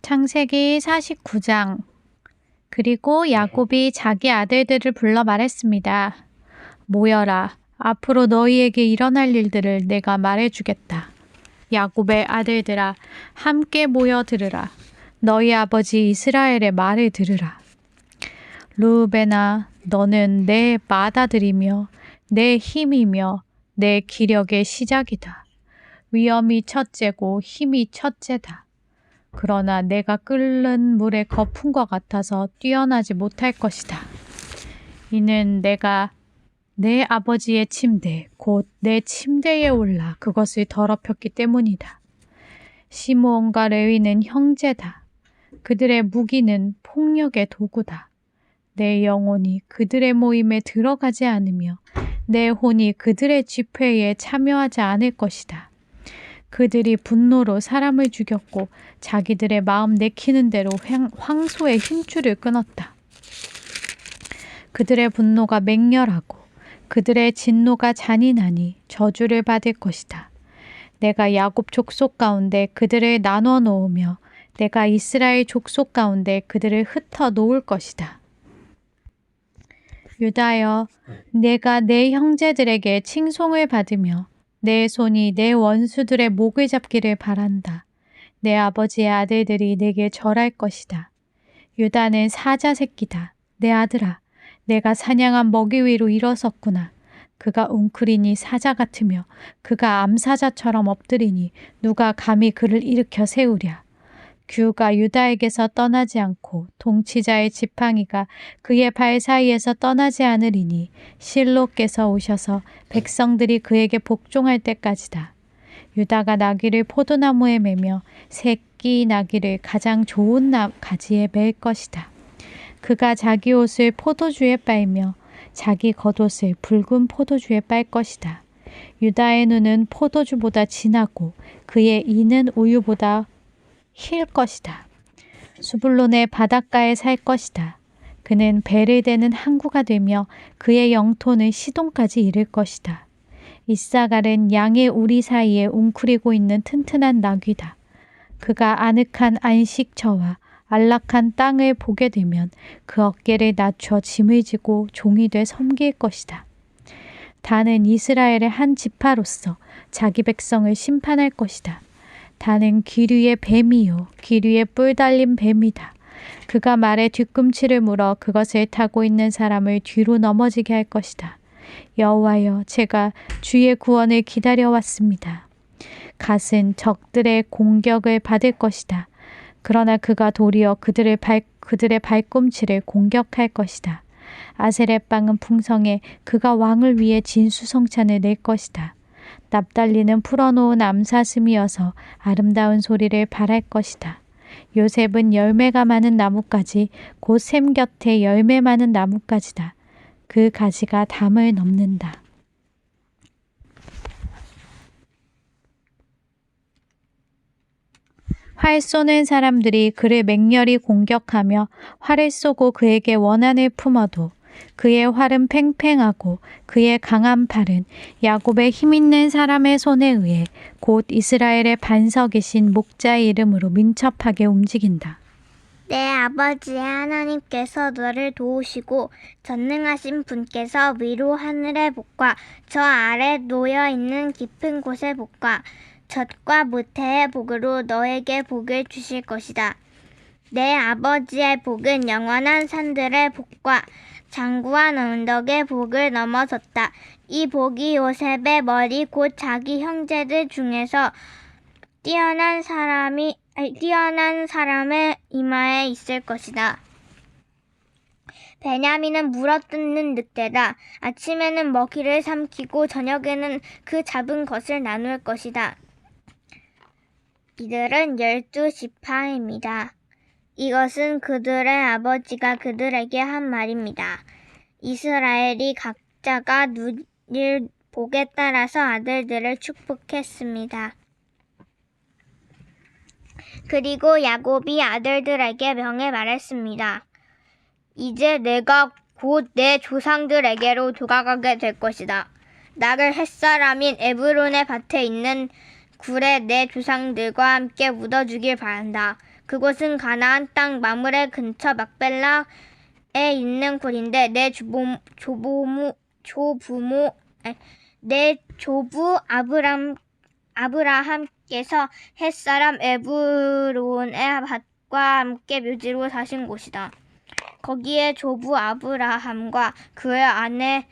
창세기 49장. 그리고 야곱이 자기 아들들을 불러 말했습니다. 모여라. 앞으로 너희에게 일어날 일들을 내가 말해주겠다. 야곱의 아들들아, 함께 모여 들으라. 너희 아버지 이스라엘의 말을 들으라. 르우벤아, 너는 내 맏아들이며 내 힘이며 내 기력의 시작이다. 위엄이 첫째고 힘이 첫째다. 그러나 내가 끓는 물의 거품과 같아서 뛰어나지 못할 것이다. 이는 내가 내 아버지의 침대, 곧 내 침대에 올라 그것을 더럽혔기 때문이다. 시므온과 레위는 형제다. 그들의 무기는 폭력의 도구다. 내 영혼이 그들의 모임에 들어가지 않으며 내 혼이 그들의 집회에 참여하지 않을 것이다. 그들이 분노로 사람을 죽였고 자기들의 마음 내키는 대로 황소의 힘줄을 끊었다. 그들의 분노가 맹렬하고 그들의 진노가 잔인하니 저주를 받을 것이다. 내가 야곱 족속 가운데 그들을 나눠 놓으며 내가 이스라엘 족속 가운데 그들을 흩어 놓을 것이다. 유다여, 내가 내 형제들에게 칭송을 받으며 내 손이 내 원수들의 목을 잡기를 바란다. 내 아버지의 아들들이 내게 절할 것이다. 유다는 사자 새끼다. 내 아들아, 내가 사냥한 먹이 위로 일어섰구나. 그가 웅크리니 사자 같으며 그가 암사자처럼 엎드리니 누가 감히 그를 일으켜 세우랴. 규가 유다에게서 떠나지 않고 동치자의 지팡이가 그의 발 사이에서 떠나지 않으리니 실로께서 오셔서 백성들이 그에게 복종할 때까지다. 유다가 나귀를 포도나무에 매며 새끼 나귀를 가장 좋은 가지에 맬 것이다. 그가 자기 옷을 포도주에 빨며 자기 겉옷을 붉은 포도주에 빨 것이다. 유다의 눈은 포도주보다 진하고 그의 이는 우유보다 힐 것이다. 수불론의 바닷가에 살 것이다. 그는 배를 대는 항구가 되며 그의 영토는 시돈까지 이를 것이다. 이사갈은 양의 우리 사이에 웅크리고 있는 튼튼한 나귀다. 그가 아늑한 안식처와 안락한 땅을 보게 되면 그 어깨를 낮춰 짐을 지고 종이 돼 섬길 것이다. 다는 이스라엘의 한 지파로서 자기 백성을 심판할 것이다. 다는 기류의 뱀이요 기류의 뿔 달린 뱀이다. 그가 말에 뒤꿈치를 물어 그것을 타고 있는 사람을 뒤로 넘어지게 할 것이다. 여호와여, 제가 주의 구원을 기다려왔습니다. 갓은 적들의 공격을 받을 것이다. 그러나 그가 도리어 그들의 발꿈치를 공격할 것이다. 아셀의 빵은 풍성해 그가 왕을 위해 진수성찬을 낼 것이다. 납달리는 풀어놓은 암사슴이어서 아름다운 소리를 발할 것이다. 요셉은 열매가 많은 나뭇가지, 곧 샘 곁에 열매 많은 나뭇가지다. 그 가지가 담을 넘는다. 활 쏘는 사람들이 그를 맹렬히 공격하며 활을 쏘고 그에게 원한을 품어도 그의 활은 팽팽하고 그의 강한 팔은 야곱의 힘있는 사람의 손에 의해 곧 이스라엘의 반석이신 목자의 이름으로 민첩하게 움직인다. 내 아버지의 하나님께서 너를 도우시고 전능하신 분께서 위로 하늘의 복과 저 아래 놓여있는 깊은 곳의 복과 젖과 모태의 복으로 너에게 복을 주실 것이다. 내 아버지의 복은 영원한 산들의 복과 장구한 언덕의 복을 넘어섰다. 이 복이 요셉의 머리 곧 자기 형제들 중에서 뛰어난 사람의 이마에 있을 것이다. 베냐민은 물어뜯는 늑대다. 아침에는 먹이를 삼키고 저녁에는 그 잡은 것을 나눌 것이다. 이들은 12지파입니다. 이것은 그들의 아버지가 그들에게 한 말입니다. 이스라엘이 각자가 누릴 복에 따라서 아들들을 축복했습니다. 그리고 야곱이 아들들에게 명해 말했습니다. 이제 내가 곧 내 조상들에게로 돌아가게 될 것이다. 나를 햇사람인 에브론의 밭에 있는 굴에 내 조상들과 함께 묻어주길 바란다. 그곳은 가나안 땅 마므레 근처 막벨라에 있는 굴인데 내 조부 아브라함께서 햇사람 에브론의 밭과 함께 묘지로 사신 곳이다. 거기에 조부 아브라함과 그의 아내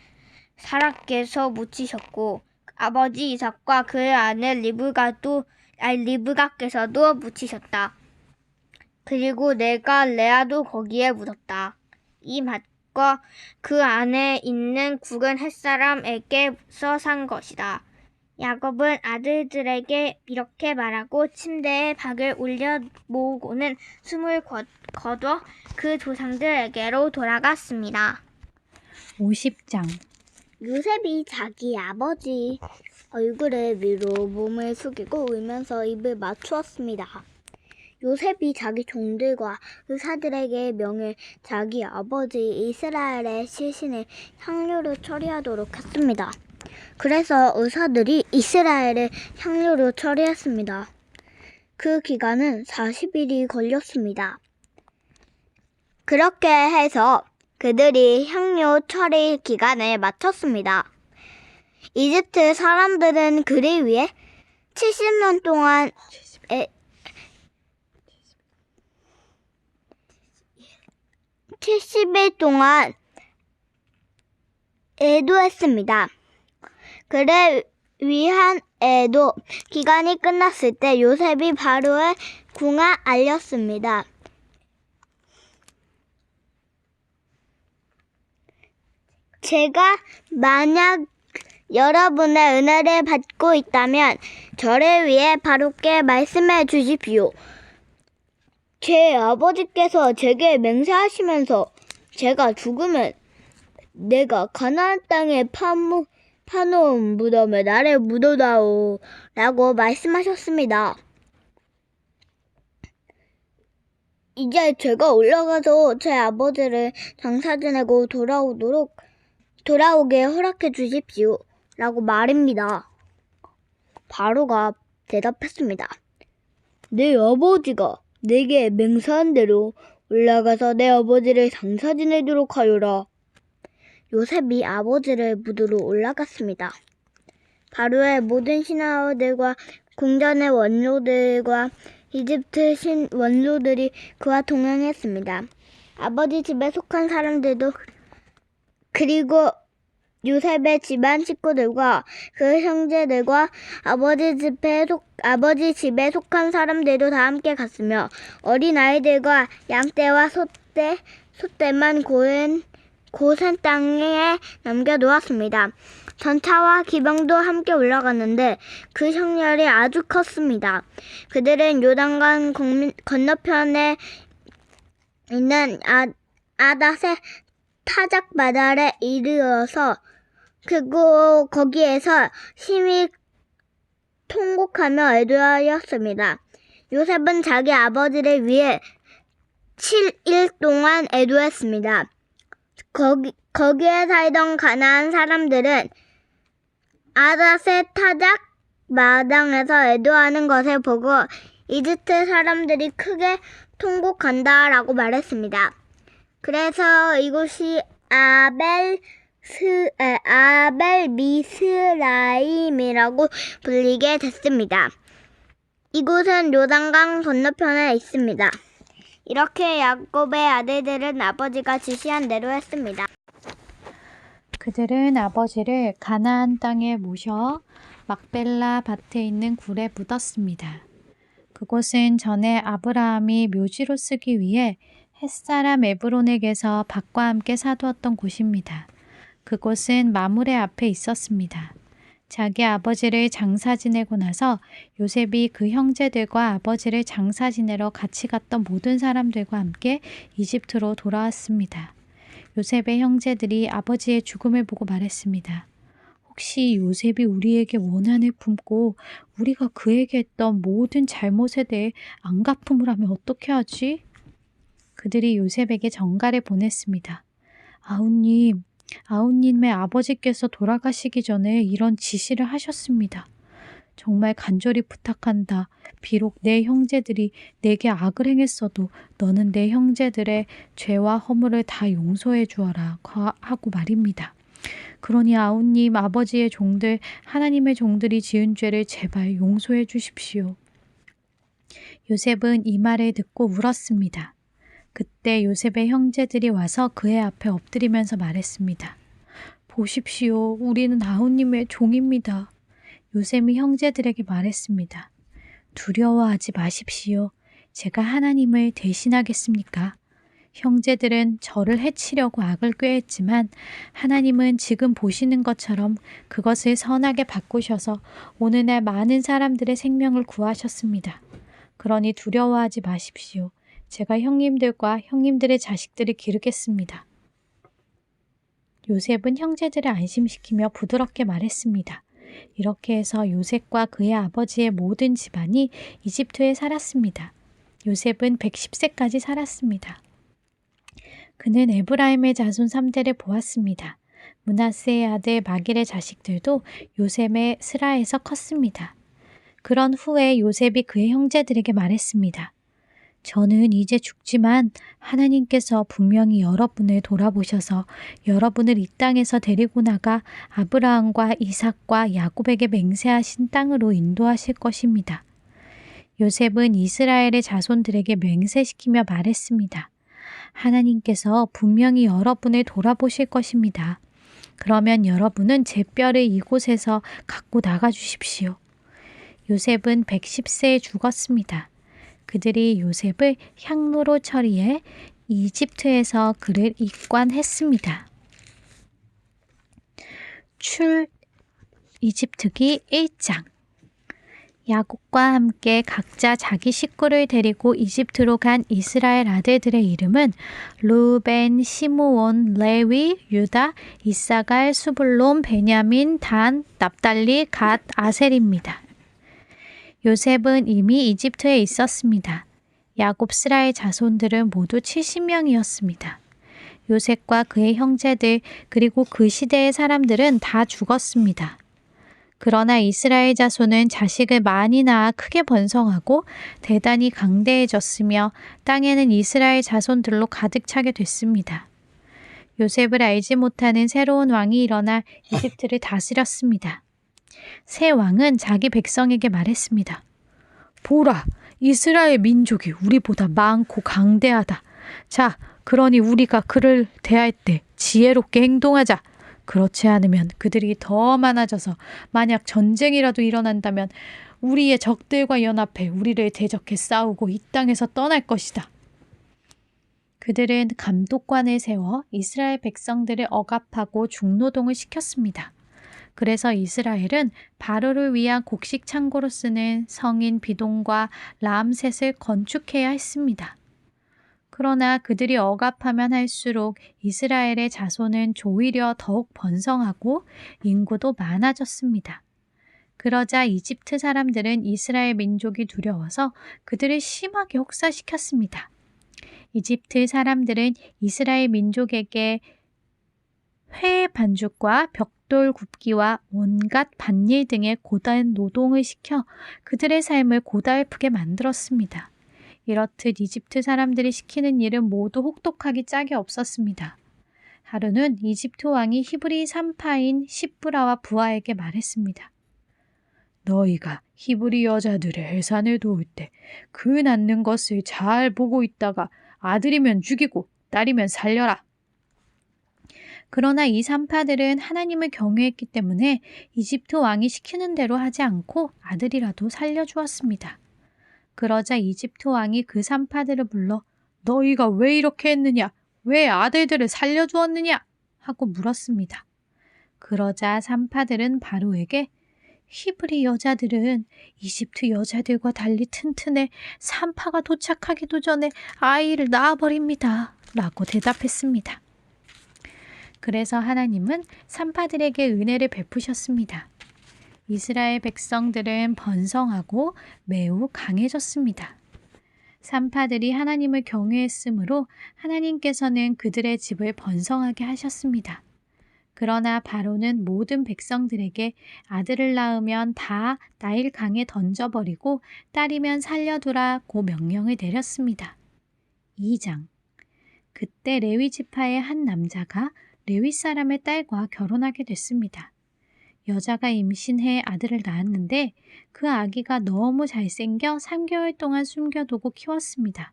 사라께서 묻히셨고 아버지 이삭과 그의 아내 리브가께서도 묻히셨다. 그리고 내가 레아도 거기에 묻었다. 이 밭과 그 안에 있는 굴은 햇사람에게서 산 것이다. 야곱은 아들들에게 이렇게 말하고 침대에 박을 올려 모으고는 숨을 거둬 그 조상들에게로 돌아갔습니다. 50장. 요셉이 자기 아버지 얼굴에 위로 몸을 숙이고 울면서 입을 맞추었습니다. 요셉이 자기 종들과 의사들에게 명해 자기 아버지 이스라엘의 시신을 향료로 처리하도록 했습니다. 그래서 의사들이 이스라엘을 향료로 처리했습니다. 그 기간은 40일이 걸렸습니다. 그렇게 해서 그들이 향료 처리 기간을 마쳤습니다. 이집트 사람들은 그를 위해 70년 동안 70일 동안 애도했습니다. 그를 위한 애도 기간이 끝났을 때 요셉이 바로의 궁에 알렸습니다. 제가 만약 여러분의 은혜를 받고 있다면 저를 위해 바로께 말씀해 주십시오. 제 아버지께서 제게 맹세하시면서 제가 죽으면 내가 가나안 땅에 파놓은 무덤에 나를 묻어다오 라고 말씀하셨습니다. 이제 제가 올라가서 제 아버지를 장사 지내고 돌아오게 허락해 주십시오 라고 말입니다. 바로가 대답했습니다. 내 아버지가 내게 맹세한 대로 올라가서 내 아버지를 장사 지내도록 하여라. 요셉이 아버지를 묻으러 올라갔습니다. 바로의 모든 신하들과 궁전의 원로들과 이집트 원로들이 그와 동행했습니다. 아버지 집에 속한 사람들도 그리고 요셉의 집안 식구들과 그 형제들과 아버지 집에 속한 사람들도 다 함께 갔으며 어린 아이들과 양떼와 소떼만 고센 땅에 남겨놓았습니다. 전차와 기병도 함께 올라갔는데 그 형렬이 아주 컸습니다. 그들은 요단강 건너편에 있는 아닷의 타작바달에 이르러서 거기에서 심히 통곡하며 애도하였습니다. 요셉은 자기 아버지를 위해 7일 동안 애도했습니다. 거기에 살던 가나안 사람들은 아닷의 타작 마당에서 애도하는 것을 보고 이집트 사람들이 크게 통곡한다라고 말했습니다. 그래서 이곳이 아벨미스라임이라고 불리게 됐습니다. 이곳은 요단강 건너편에 있습니다. 이렇게 야곱의 아들들은 아버지가 지시한 대로 했습니다. 그들은 아버지를 가나안 땅에 모셔 막벨라 밭에 있는 굴에 묻었습니다. 그곳은 전에 아브라함이 묘지로 쓰기 위해 햇사람 에브론에게서 밭과 함께 사두었던 곳입니다. 그곳은 마므레 앞에 있었습니다. 자기 아버지를 장사 지내고 나서 요셉이 그 형제들과 아버지를 장사 지내러 같이 갔던 모든 사람들과 함께 이집트로 돌아왔습니다. 요셉의 형제들이 아버지의 죽음을 보고 말했습니다. 혹시 요셉이 우리에게 원한을 품고 우리가 그에게 했던 모든 잘못에 대해 안갚음을 하면 어떻게 하지? 그들이 요셉에게 전가를 보냈습니다. 아우님의 아버지께서 돌아가시기 전에 이런 지시를 하셨습니다. 정말 간절히 부탁한다. 비록 내 형제들이 내게 악을 행했어도 너는 내 형제들의 죄와 허물을 다 용서해 주어라 하고 말입니다. 그러니 아우님, 아버지의 종들, 하나님의 종들이 지은 죄를 제발 용서해 주십시오. 요셉은 이 말을 듣고 울었습니다. 그때 요셉의 형제들이 와서 그의 앞에 엎드리면서 말했습니다. 보십시오. 우리는 아우님의 종입니다. 요셉이 형제들에게 말했습니다. 두려워하지 마십시오. 제가 하나님을 대신하겠습니까? 형제들은 저를 해치려고 악을 꾀했지만 하나님은 지금 보시는 것처럼 그것을 선하게 바꾸셔서 오늘날 많은 사람들의 생명을 구하셨습니다. 그러니 두려워하지 마십시오. 제가 형님들과 형님들의 자식들을 기르겠습니다. 요셉은 형제들을 안심시키며 부드럽게 말했습니다. 이렇게 해서 요셉과 그의 아버지의 모든 집안이 이집트에 살았습니다. 요셉은 110세까지 살았습니다. 그는 에브라임의 자손 3대를 보았습니다. 므낫세의 아들 마길의 자식들도 요셉의 스라에서 컸습니다. 그런 후에 요셉이 그의 형제들에게 말했습니다. 저는 이제 죽지만 하나님께서 분명히 여러분을 돌아보셔서 여러분을 이 땅에서 데리고 나가 아브라함과 이삭과 야곱에게 맹세하신 땅으로 인도하실 것입니다. 요셉은 이스라엘의 자손들에게 맹세시키며 말했습니다. 하나님께서 분명히 여러분을 돌아보실 것입니다. 그러면 여러분은 제 뼈를 이곳에서 갖고 나가 주십시오. 요셉은 110세에 죽었습니다. 그들이 요셉을 향로로 처리해 이집트에서 그를 입관했습니다. 출 이집트기 1장. 야곱과 함께 각자 자기 식구를 데리고 이집트로 간 이스라엘 아들들의 이름은 르우벤, 시므온, 레위, 유다, 이사갈, 수불론, 베냐민, 단, 납달리, 갓, 아셀입니다. 요셉은 이미 이집트에 있었습니다. 야곱 스라의 자손들은 모두 70명이었습니다. 요셉과 그의 형제들 그리고 그 시대의 사람들은 다 죽었습니다. 그러나 이스라엘 자손은 자식을 많이 낳아 크게 번성하고 대단히 강대해졌으며 땅에는 이스라엘 자손들로 가득 차게 됐습니다. 요셉을 알지 못하는 새로운 왕이 일어나 이집트를 다스렸습니다. 새 왕은 자기 백성에게 말했습니다. 보라, 이스라엘 민족이 우리보다 많고 강대하다. 자, 그러니 우리가 그를 대할 때 지혜롭게 행동하자. 그렇지 않으면 그들이 더 많아져서 만약 전쟁이라도 일어난다면 우리의 적들과 연합해 우리를 대적해 싸우고 이 땅에서 떠날 것이다. 그들은 감독관을 세워 이스라엘 백성들을 억압하고 중노동을 시켰습니다. 그래서 이스라엘은 바로를 위한 곡식 창고로 쓰는 성인 비동과 람셋을 건축해야 했습니다. 그러나 그들이 억압하면 할수록 이스라엘의 자손은 조이려 더욱 번성하고 인구도 많아졌습니다. 그러자 이집트 사람들은 이스라엘 민족이 두려워서 그들을 심하게 혹사시켰습니다. 이집트 사람들은 이스라엘 민족에게 회 반죽과 벽돌 굽기와 온갖 밭일 등의 고단 노동을 시켜 그들의 삶을 고달프게 만들었습니다. 이렇듯 이집트 사람들이 시키는 일은 모두 혹독하기 짝이 없었습니다. 하루는 이집트 왕이 히브리 산파인 시브라와 부하에게 말했습니다. 너희가 히브리 여자들의 해산을 도울 때 그 낳는 것을 잘 보고 있다가 아들이면 죽이고 딸이면 살려라. 그러나 이 산파들은 하나님을 경외했기 때문에 이집트 왕이 시키는 대로 하지 않고 아들이라도 살려주었습니다. 그러자 이집트 왕이 그 산파들을 불러 너희가 왜 이렇게 했느냐? 왜 아들들을 살려주었느냐? 하고 물었습니다. 그러자 산파들은 바로에게 히브리 여자들은 이집트 여자들과 달리 튼튼해 산파가 도착하기도 전에 아이를 낳아버립니다. 라고 대답했습니다. 그래서 하나님은 산파들에게 은혜를 베푸셨습니다. 이스라엘 백성들은 번성하고 매우 강해졌습니다. 산파들이 하나님을 경외했으므로 하나님께서는 그들의 집을 번성하게 하셨습니다. 그러나 바로는 모든 백성들에게 아들을 낳으면 다 나일 강에 던져버리고 딸이면 살려두라고 명령을 내렸습니다. 2장. 그때 레위 지파의 한 남자가 레위 사람의 딸과 결혼하게 됐습니다. 여자가 임신해 아들을 낳았는데 그 아기가 너무 잘생겨 3개월 동안 숨겨두고 키웠습니다.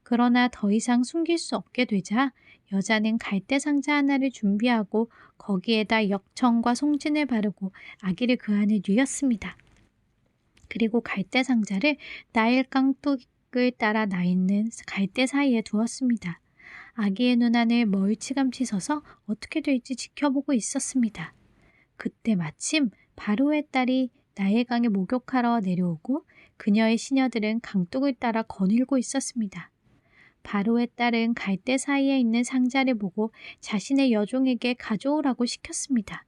그러나 더 이상 숨길 수 없게 되자 여자는 갈대 상자 하나를 준비하고 거기에다 역청과 송진을 바르고 아기를 그 안에 뉘었습니다. 그리고 갈대 상자를 나일 깡뚝을 따라 나 있는 갈대 사이에 두었습니다. 아기의 눈 안을 멀찌감치 서서 어떻게 될지 지켜보고 있었습니다. 그때 마침 바로의 딸이 나일강에 목욕하러 내려오고 그녀의 시녀들은 강둑을 따라 거닐고 있었습니다. 바로의 딸은 갈대 사이에 있는 상자를 보고 자신의 여종에게 가져오라고 시켰습니다.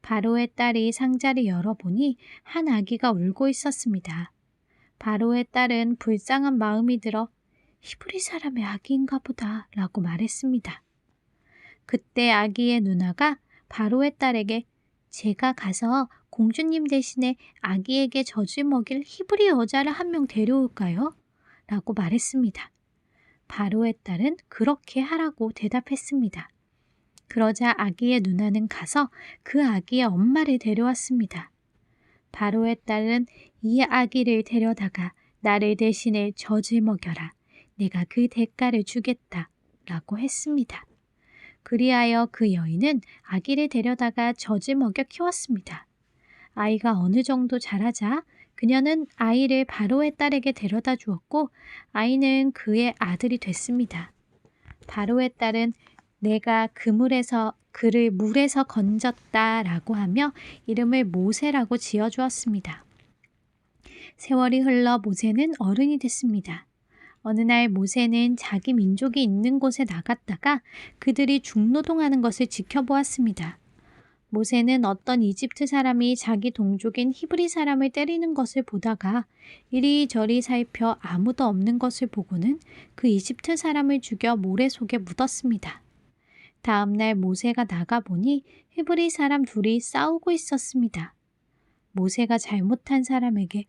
바로의 딸이 상자를 열어보니 한 아기가 울고 있었습니다. 바로의 딸은 불쌍한 마음이 들어 히브리 사람의 아기인가 보다 라고 말했습니다. 그때 아기의 누나가 바로의 딸에게 제가 가서 공주님 대신에 아기에게 젖을 먹일 히브리 여자를 한 명 데려올까요? 라고 말했습니다. 바로의 딸은 그렇게 하라고 대답했습니다. 그러자 아기의 누나는 가서 그 아기의 엄마를 데려왔습니다. 바로의 딸은 이 아기를 데려다가 나를 대신에 젖을 먹여라. 내가 그 대가를 주겠다. 라고 했습니다. 그리하여 그 여인은 아기를 데려다가 젖을 먹여 키웠습니다. 아이가 어느 정도 자라자 그녀는 아이를 바로의 딸에게 데려다 주었고 아이는 그의 아들이 됐습니다. 바로의 딸은 내가 그를 물에서 건졌다라고 하며 이름을 모세라고 지어주었습니다. 세월이 흘러 모세는 어른이 됐습니다. 어느 날 모세는 자기 민족이 있는 곳에 나갔다가 그들이 중노동하는 것을 지켜보았습니다. 모세는 어떤 이집트 사람이 자기 동족인 히브리 사람을 때리는 것을 보다가 이리저리 살펴 아무도 없는 것을 보고는 그 이집트 사람을 죽여 모래 속에 묻었습니다. 다음 날 모세가 나가보니 히브리 사람 둘이 싸우고 있었습니다. 모세가 잘못한 사람에게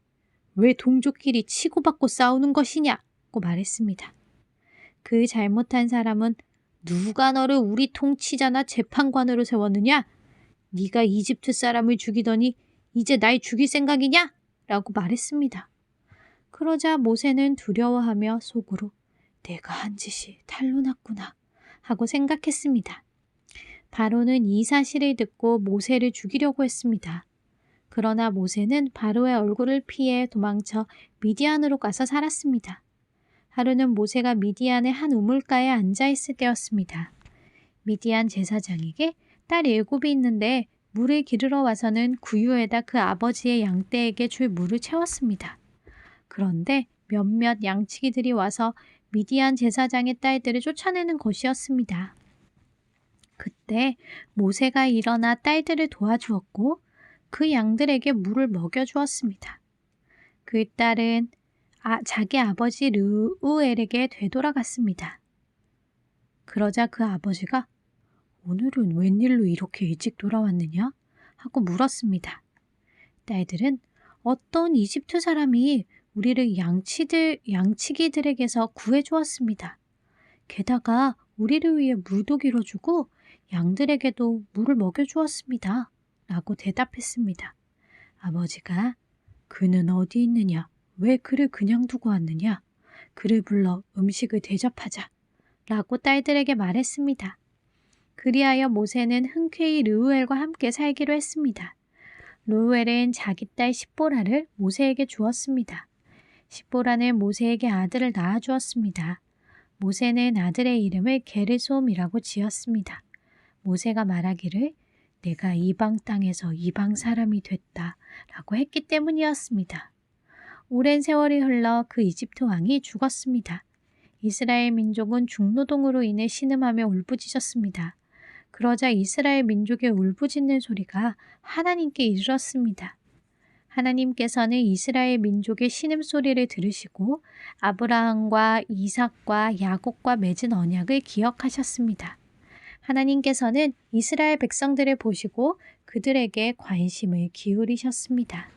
왜 동족끼리 치고받고 싸우는 것이냐고 말했습니다. 그 잘못한 사람은 누가 너를 우리 통치자나 재판관으로 세웠느냐? 네가 이집트 사람을 죽이더니 이제 날 죽일 생각이냐? 라고 말했습니다. 그러자 모세는 두려워하며 속으로 내가 한 짓이 탈로 났구나 하고 생각했습니다. 바로는 이 사실을 듣고 모세를 죽이려고 했습니다. 그러나 모세는 바로의 얼굴을 피해 도망쳐 미디안으로 가서 살았습니다. 하루는 모세가 미디안의 한 우물가에 앉아있을 때였습니다. 미디안 제사장에게 딸 7이 있는데 물을 기르러 와서는 구유에다 그 아버지의 양떼에게 줄 물을 채웠습니다. 그런데 몇몇 양치기들이 와서 미디안 제사장의 딸들을 쫓아내는 것이었습니다. 그때 모세가 일어나 딸들을 도와주었고 그 양들에게 물을 먹여주었습니다. 그 딸은 자기 아버지 르우엘에게 되돌아갔습니다. 그러자 그 아버지가 오늘은 웬일로 이렇게 일찍 돌아왔느냐? 하고 물었습니다. 딸들은 어떤 이집트 사람이 우리를 양치기들에게서 구해주었습니다. 게다가 우리를 위해 물도 길어주고 양들에게도 물을 먹여주었습니다. 라고 대답했습니다. 아버지가 그는 어디 있느냐? 왜 그를 그냥 두고 왔느냐? 그를 불러 음식을 대접하자. 라고 딸들에게 말했습니다. 그리하여 모세는 흔쾌히 르우엘과 함께 살기로 했습니다. 르우엘은 자기 딸 십보라를 모세에게 주었습니다. 십보라는 모세에게 아들을 낳아주었습니다. 모세는 아들의 이름을 게르솜이라고 지었습니다. 모세가 말하기를 내가 이방 땅에서 이방 사람이 됐다 라고 했기 때문이었습니다. 오랜 세월이 흘러 그 이집트 왕이 죽었습니다. 이스라엘 민족은 중노동으로 인해 신음하며 울부짖었습니다. 그러자 이스라엘 민족의 울부짖는 소리가 하나님께 이르렀습니다. 하나님께서는 이스라엘 민족의 신음소리를 들으시고 아브라함과 이삭과 야곱과 맺은 언약을 기억하셨습니다. 하나님께서는 이스라엘 백성들을 보시고 그들에게 관심을 기울이셨습니다.